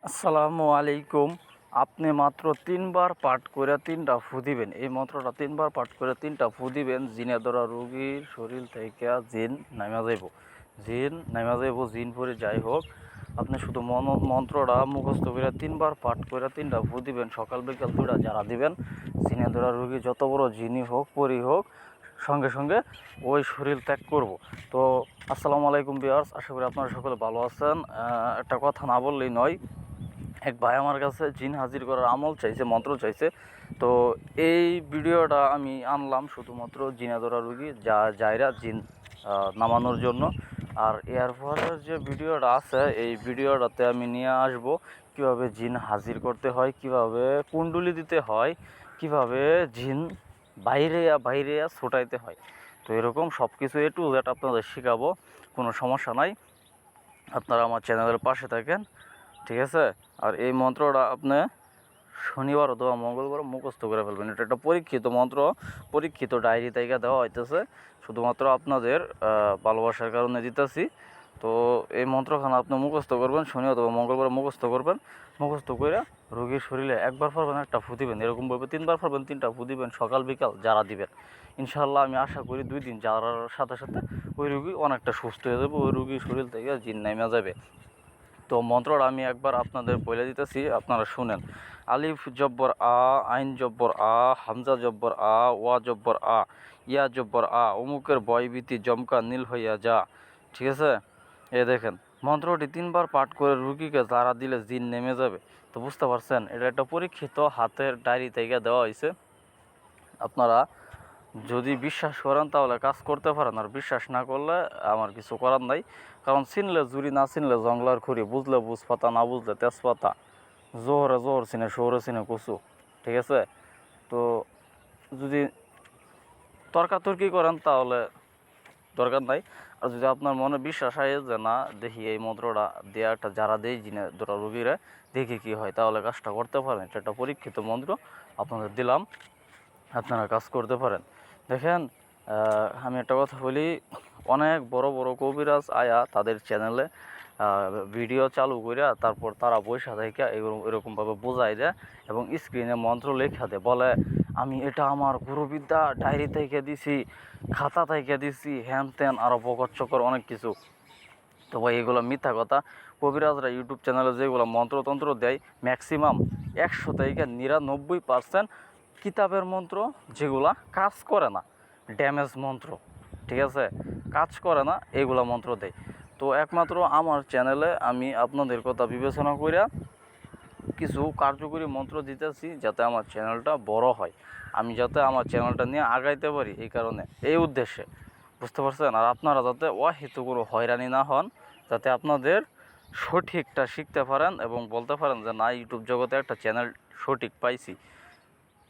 আসসালামু আলাইকুম। আপনি মাত্র ৩ বার পাঠ করে ৩টা ফু দিবেন। এই মন্ত্রটা ৩ বার পাঠ করে ৩টা ফু দিবেন। জিনে ধরা রোগীর শরীর থেকে জিন নাইমা যাইব। জিন নাইমা যাইব, জিন পরে যাই হোক। আপনি শুধু মন্ত্রটা মুখস্থ করে ৩ বার পাঠ করে ৩টা ফু দিবেন। সকাল বিকাল ২টা যারা দিবেন, জিনে ধরা রোগী যত বড় জিনই হোক পরি হোক, সঙ্গে সঙ্গে ওই শরীর ত্যাগ করব। তো আসসালামু আলাইকুম ভিউয়ার্স, আশা করি আপনারা সকলে ভালো আছেন। একটা কথা না বললেই নয়, এক ভাই আমার কাছে জিন হাজির করার আমল চাইছে, মন্ত্র চাইছে। তো এই ভিডিওটা আমি আনলাম শুধুমাত্র জিনা ধরা রুগী যায়রা জিন নামানোর জন্য। আর এরপরের যে ভিডিওটা আছে, এই ভিডিওটাতে আমি নিয়ে আসব কিভাবে জিন হাজির করতে হয়, কিভাবে কুণ্ডুলি দিতে হয়, কিভাবে জিন বাইরে ছোটাইতে হয়। তো এরকম সব কিছু টু জেড আপনাদের শেখাবো, কোনো সমস্যা নাই। আপনারা আমার চ্যানেলের পাশে থাকেন, ঠিক আছে? আর এই মন্ত্রটা আপনি শনিবার অথবা মঙ্গলবার মুখস্থ করে ফেলবেন। এটা একটা পরীক্ষিত মন্ত্র, পরীক্ষিত ডায়েরি থেকে দেওয়া হইতেছে, শুধুমাত্র আপনাদের ভালোবাসার কারণে দিতেছি। তো এই মন্ত্রখানা আপনি মুখস্থ করবেন, শনি অথবা মঙ্গলবার মুখস্থ করবেন। মুখস্থ করে রোগীর শরীরে একবার পারবেন একটা ফু দিবেন, এরকমভাবে 3বার পারবেন 3টা ফু দিবেন সকাল বিকাল যারা দিবেন। ইনশাআল্লাহ আমি আশা করি 2 দিন যাওয়ার সাথে সাথে ওই রোগী অনেকটা সুস্থ হয়ে যাবে, ওই রোগীর শরীর থেকে জিন নাইমা যাবে। তো মন্ত্রটা আমি একবার আপনাদের বলে দিতেছি, আপনারা শুনেন। আলিফ জব্বর আ, আইন জব্বর আ, হামজা জব্বর আ, ওয়া জব্বর আ, ইয়া জব্বর আ, অমুকের ভয়ভীতি জমকা নীল হইয়া যা। ঠিক আছে? এ দেখেন, মন্ত্রটি 3বার পাঠ করে রুগীকে যারা দিলে জিন নেমে যাবে। তো বুঝতে পারছেন, এটা একটা পরীক্ষিত হাতের ডায়েরি থেকে দেওয়া হয়েছে। আপনারা যদি বিশ্বাস করেন তাহলে কাজ করতে পারেন, আর বিশ্বাস না করলে আমার কিছু করার নাই। কারণ চিনলে জুরি, না চিনলে জংলার খুঁড়ি, বুঝলে বুঝ পাতা, না বুঝলে তেজপাতা, জোহরে জোহর চিনে শহরে চিনে কচু। ঠিক আছে? তো যদি তর্কাতর্কি করেন তাহলে দরকার নাই। আর যদি আপনার মনে বিশ্বাস হয় যে না, দেখি এই মন্ত্রটা দেওয়া একটা যারা দেয় জিনে ধরা রোগীরা, দেখি কী হয়, তাহলে কাজটা করতে পারেন। এটা একটা পরীক্ষিত মন্ত্র আপনাদের দিলাম, আপনারা কাজ করতে পারেন। দেখেন, আমি একটা কথা বলি, অনেক বড় বড় কবিরাজ আয়া তাদের চ্যানেলে ভিডিও চালু করে তারপর তারা বৈশা থেকে এরকমভাবে বোঝাই দেয় এবং স্ক্রিনে মন্ত্র লেখা দেয়, বলে আমি এটা আমার গুরুবিদ্যা ডায়েরি থেকে দিছি, খাতা থেকে দিছি, হ্যান ত্যান আরও বকর চকর অনেক কিছু। তো ভাই এগুলো মিথ্যা কথা। কবিরাজরা ইউটিউব চ্যানেলে যেগুলো মন্ত্রতন্ত্র দেয়, ম্যাক্সিমাম 100 থেকে 99% কিতাবের মন্ত্র, যেগুলা কাজ করে না, ড্যামেজ মন্ত্র। ঠিক আছে? কাজ করে না এগুলা মন্ত্র দেয়। তো একমাত্র আমার চ্যানেলে আমি আপনাদের কথা বিবেচনা করিয়া কিছু কার্যকরী মন্ত্র দিতেছি, যাতে আমার চ্যানেলটা বড় হয়, আমি যাতে আমার চ্যানেলটা নিয়ে আগাইতে পারি, এই কারণে, এই উদ্দেশ্যে। বুঝতে পারছেন? আর আপনারা যাতে অহেতু কোনো হয়রানি না হন, যাতে আপনাদের সঠিকটা শিখতে পারেন এবং বলতে পারেন যে না, ইউটিউব জগতে একটা চ্যানেল সঠিক পাইছি।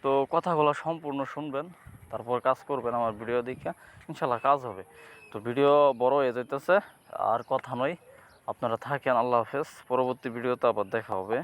তো কথাগুলো সম্পূর্ণ শুনবেন, তারপর কাজ করবেন আমার ভিডিও দেখে, ইনশাল্লাহ কাজ হবে। তো ভিডিও বড় হয়ে যেতেছে, আর কথা নয়, আপনারা থাকেন। আল্লাহ হাফেজ। পরবর্তী ভিডিওতে আবার দেখা হবে।